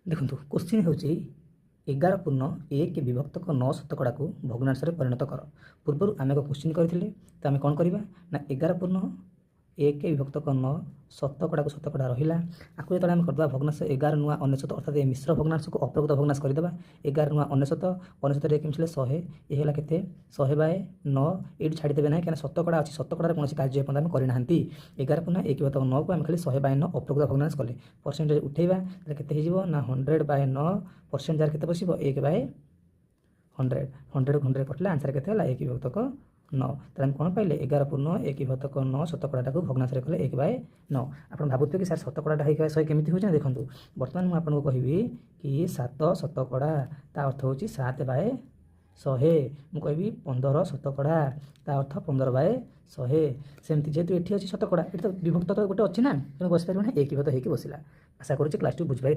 ଦେଖନ୍ତୁ क्वेश्चन ହେଉଛି 11 ପୂର୍ଣ୍ଣ 1 ବିଭକ୍ତକ 9 ଶତକଡ଼ାକୁ ଭଗ୍ନାଂଶରେ ପରିଣତ କର। ପୂର୍ବରୁ ଆମେ ଏକ କ୍ୱେଶ୍ଚିନ୍ କରିଥିଲେ, ତ ଆମେ କ'ଣ କରିବା ନା 11 ପୂର୍ଣ୍ଣ 1 ବିଭକ୍ତକ 9 ଶତକଡ଼ାକୁ ଶତକଡ଼ା ରହିଲା। ଆକୁ ଯେତେବେଳେ ଆମେ କରିଦେବା ଭଗ୍ନାଂଶ 11 ନୂଆ 99 ଅର୍ଥାତ୍ ଏ ମିଶ୍ର ଭଗ୍ନାଂଶକୁ ଅପ୍ରକୃତ ଭଗ୍ନାଂଶ କରିଦେବା। 11 ନୂଆ 99 99 1 ମିଶିଲେ 100 ଏ ହେଲା କେତେ 100/9 ଏଇଠି ଛାଡ଼ିଦେବେ ନାହିଁ କାହିଁକିନା ଶତକଡ଼ା ଅଛି, ଶତକଡ଼ାରେ କୌଣସି କାର୍ଯ୍ୟ ଏପର୍ଯ୍ୟନ୍ତ ଆମେ କରିନାହାନ୍ତି। 11 ପୂର୍ଣ୍ଣ 1 ବିଭକ୍ତକ 9କୁ ଆମେ ଖାଲି 100/9 ଅପ୍ରକୃତ ଭଗ୍ନାଂଶ କଲେ ପରସେଣ୍ଟେଜ ଉଠେଇବା, ତାହେଲେ କେତେ ହେଇଯିବ ନା 100/9 ପରସେଣ୍ଟ ଯାହାର କେତେ ବସିବ 1/100 100କୁ 100 କଟିଲେ ଆନ୍ସର କେତେ ହେଲା 1 ବିଭକ୍ତକ 9। ତାହେଲେ ଆମେ କ'ଣ ପାଇଲେ 11 ପୂର୍ଣ୍ଣ 1 ବିଭକ୍ତକ 9 ଶତକଡ଼ାଟାକୁ ଭଗ୍ନାଂଶରେ କଲେ 1/9। ଆପଣ ଭାବୁଥିବେ କି ସାର୍ ଶତକଡ଼ାଟା ହେଇକି 100 କେମିତି ହେଉଛି ନା ଦେଖନ୍ତୁ ବର୍ତ୍ତମାନ ମୁଁ ଆପଣଙ୍କୁ କହିବି କି 7 ଶତକଡ଼ା ତା ଅର୍ଥ ହେଉଛି 7/100। ମୁଁ କହିବି 15 ଶତକଡ଼ା ତା ଅର୍ଥ 15/100। ସେମିତି ଯେହେତୁ ଏଠି ଅଛି ଶତକଡ଼ା, ଏଠି ତ ବିଭକ୍ତ ତ ଗୋଟେ ଅଛି ନା, ତେଣୁ ବସିପାରିବ ନା 1 ବିଭକ୍ତ ହେଇକି ବସିଲା। ଆଶା କରୁଛି କ୍ଲାସ୍ଟି ବୁଝିପାରିଥିବେ।